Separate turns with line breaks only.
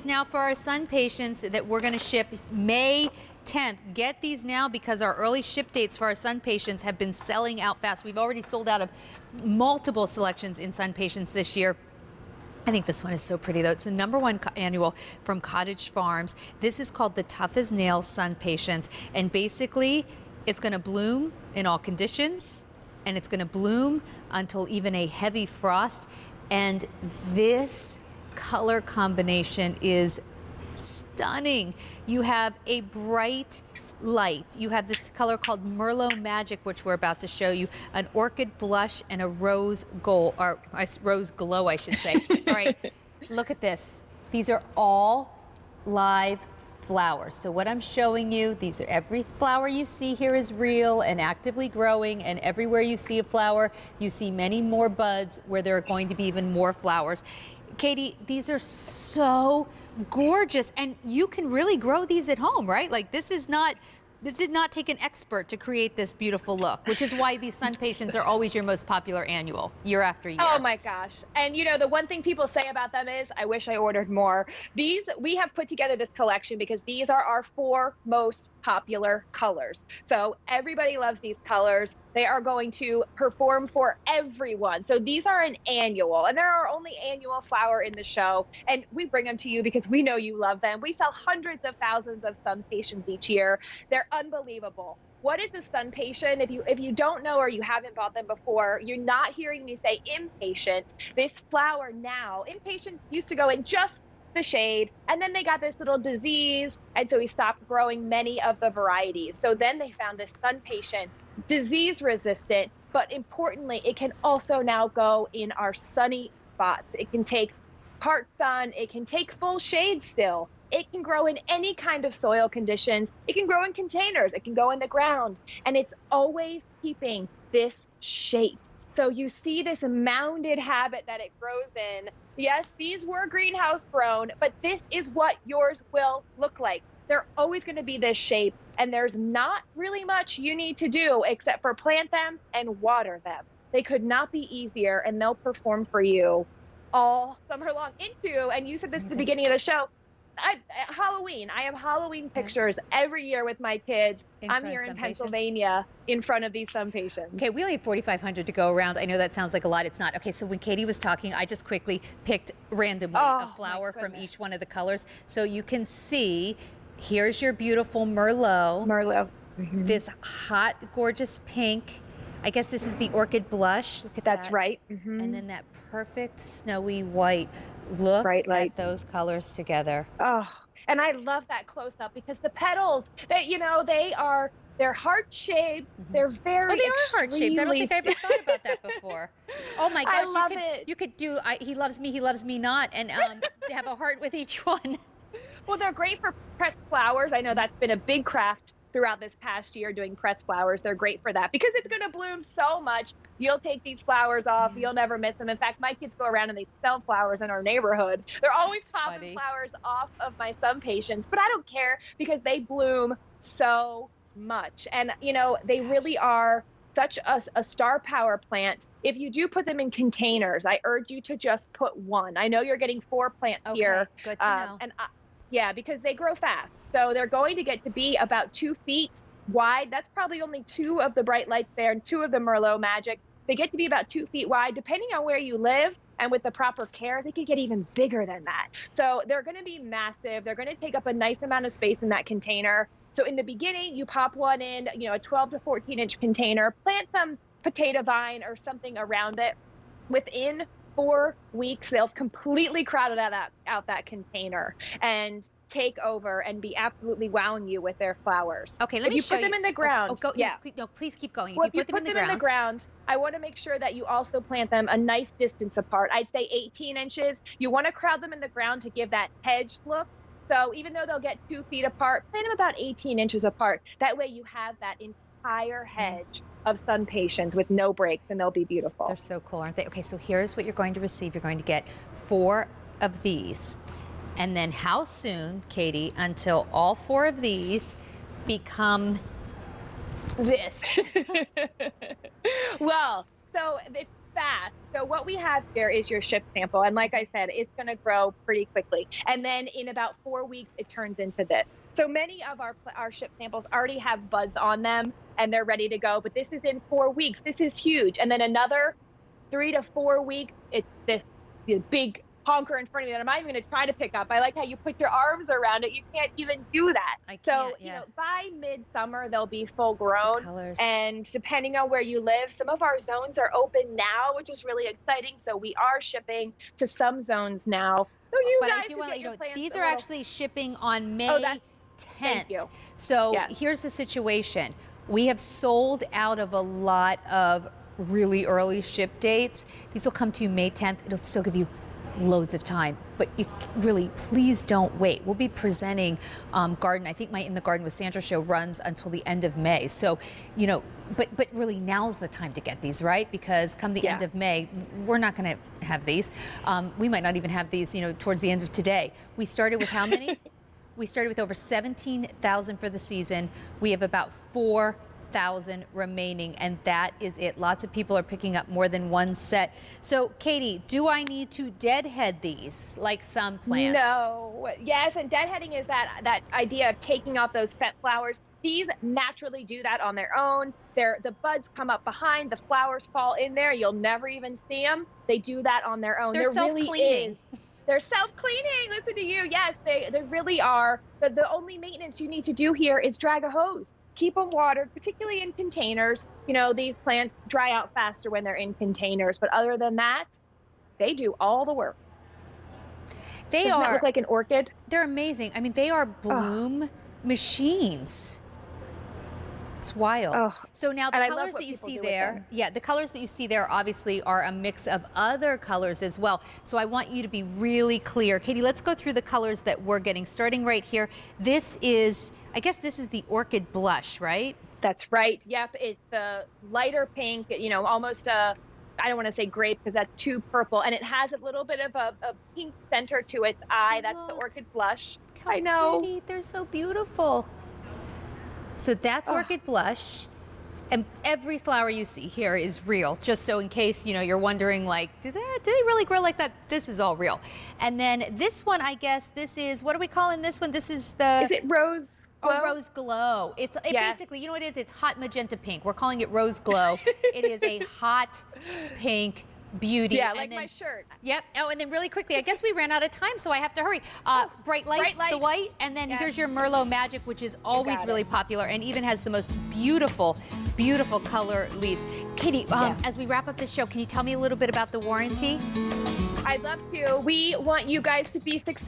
these now for our SunPatiens that we're going to ship May 10th. Get these now because our early ship dates for our SunPatiens have been selling out fast. We've already sold out of multiple selections in SunPatiens this year. I think this one is so pretty though. It's the #1 annual from Cottage Farms. This is called the Tough as Nails SunPatiens, and basically it's going to bloom in all conditions, and it's going to bloom until even a heavy frost. And this color combination is stunning. You have a bright light. You have this color called Merlot Magic, which we're about to show you, an orchid blush and a rose gold, or rose glow, I should say. All right, look at this. These are all live flowers. So what I'm showing you, these are every flower you see here is real and actively growing, and everywhere you see a flower, you see many more buds where there are going to be even more flowers. Katie, these are so gorgeous, and you can really grow these at home, right? Like this did not take an expert to create this beautiful look, which is why these SunPatiens are always your most popular annual, year after year.
Oh my gosh. And you know, the one thing people say about them is, I wish I ordered more. We have put together this collection because these are our 4 most popular colors. So everybody loves these colors. They are going to perform for everyone. So these are an annual, and they're our only annual flower in the show. And we bring them to you because we know you love them. We sell hundreds of thousands of SunPatiens each year. They're unbelievable. What is a SunPatien? If you don't know or you haven't bought them before, you're not hearing me say impatient. This flower now, impatient used to go in just the shade, and then they got this little disease, and so we stopped growing many of the varieties. So then they found this SunPatien, disease resistant, but importantly, it can also now go in our sunny spots. It can take part sun, it can take full shade still. It can grow in any kind of soil conditions. It can grow in containers. It can go in the ground. And it's always keeping this shape. So you see this mounded habit that it grows in. Yes, these were greenhouse grown, but this is what yours will look like. They're always going to be this shape, and there's not really much you need to do except for plant them and water them. They could not be easier, and they'll perform for you all summer long and you said this at the beginning of the show, Halloween. I have Halloween pictures every year with my kids. I'm here in Pennsylvania in front of these SunPatiens.
Okay, we only have 4,500 to go around. I know that sounds like a lot. It's not. Okay, so when Katie was talking, I just quickly picked randomly a flower from each one of the colors. So you can see, here's your beautiful Merlot.
Merlot.
This hot, gorgeous pink. I guess this is the orchid blush. Look at that.
That's right.
And then that perfect snowy white. Look at those colors together.
Oh, and I love that close up because the petals, they're heart-shaped. They're very
they are heart-shaped. I don't think I ever thought about that before. Oh my gosh,
I love it.
You could do he loves me not, and have a heart with each one.
Well, they're great for pressed flowers. I know that's been a big craft throughout this past year, doing pressed flowers. They're great for that because it's going to bloom so much. You'll take these flowers off. You'll never miss them. In fact, my kids go around and they sell flowers in our neighborhood. They're always popping flowers off of my SunPatiens, but I don't care because they bloom so much. And, you know, they really are such a star power plant. If you do put them in containers, I urge you to just put 1. I know you're getting 4 plants here.
Good to know.
And yeah, because they grow fast. So they're going to get to be about 2 feet wide. That's probably only 2 of the bright lights there and 2 of the Merlot Magic. They get to be about 2 feet wide. Depending on where you live and with the proper care, they could get even bigger than that. So they're going to be massive. They're going to take up a nice amount of space in that container. So in the beginning, you pop one in, you know, a 12 to 14 inch container, plant some potato vine or something around it. Within 4 weeks, they'll completely crowd out that container and take over and be absolutely wowing you with their flowers.
Okay, let me show you.
If you put them in the ground,
no, please keep going.
Well, if you put them in the ground, I want to make sure that you also plant them a nice distance apart. I'd say 18 inches. You want to crowd them in the ground to give that hedge look. So even though they'll get 2 feet apart, plant them about 18 inches apart. That way you have that entire hedge of SunPatiens with no breaks, and they'll be beautiful.
They're so cool, aren't they? Okay, so here's what you're going to receive. You're going to get 4 of these. And then how soon, Katie, until all 4 of these become this?
Well, so it's fast. So what we have here is your ship sample. And like I said, it's going to grow pretty quickly. And then in about 4 weeks, it turns into this. So many of our ship samples already have buds on them and they're ready to go. But this is in 4 weeks. This is huge. And then another 3 to 4 weeks, it's this big honker in front of me that I'm not even going to try to pick up. I like how you put your arms around it. You can't even do that.
I can't,
So,
yeah.
you know, by midsummer, they'll be full grown.
colors.
And depending on where you live, some of our zones are open now, which is really exciting. So we are shipping to some zones now. So you
But
guys
I do
should
want to
get
let you
your
know,
plans
these
a
are
little-
actually shipping on May
Oh, that's-
10th.
thank you.
So
Yes.
here's the situation. We have sold out of a lot of really early ship dates. These will come to you May 10th. It'll still give you loads of time, but you really, please don't wait. We'll be presenting Garden. I think my In the Garden with Sandra show runs until the end of May. So, you know, but really now's the time to get these, right? Because come the end of May, we're not going to have these. We might not even have these, you know, towards the end of today. We started with how many? We started with over 17,000 for the season. We have about 4,000 remaining, and that is it. Lots of people are picking up more than one set. So, Katie, do I need to deadhead these like some plants?
No. Yes, and deadheading is that idea of taking off those set flowers. These naturally do that on their own. The buds come up behind, the flowers fall in there. You'll never even see them. They do that on their own.
They're
There really
self-cleaning.
is. They're self-cleaning. Listen to you. Yes, they really are. But the only maintenance you need to do here is drag a hose. Keep them watered, particularly in containers. You know, these plants dry out faster when they're in containers. But other than that, they do all the work.
They
Doesn't that
are.
look like an orchid?
They're amazing. I mean, they are bloom machines. It's wild.
Oh,
So now the
and I love
colors
what
that you
people
see
do with
there,
them.
yeah, the colors that you see there obviously are a mix of other colors as well. So I want you to be really clear. Katie, let's go through the colors that we're getting. Starting right here, this is, I guess this is the orchid blush, right?
That's right. Yep, it's the lighter pink, you know, almost a, I don't want to say grape because that's too purple. And it has a little bit of a pink center to its eye. That's the
Look.
orchid blush.
How
I know.
pretty. They're so beautiful. So that's orchid blush. And every flower you see here is real, just so in case, you know, you're wondering, like, do they really grow like that? This is all real. And then this one, I guess, this is, what are we calling this one? This is the...
Is it rose glow?
Oh, rose glow. It
Yeah.
basically, you know what it is? It's hot magenta pink. We're calling it rose glow. It is a hot pink beauty.
Yeah,
And
like
then-
my shirt.
Yep. Oh, and then really quickly, I guess we ran out of time, so I have to hurry. Bright lights,
Bright
the
light.
white, and then
Yes.
here's your Merlot Magic, which is always
got
really
it.
popular and even has the most beautiful, beautiful color leaves. Katie, as we wrap up this show, can you tell me a little bit about the warranty?
I'd love to. We want you guys to be successful.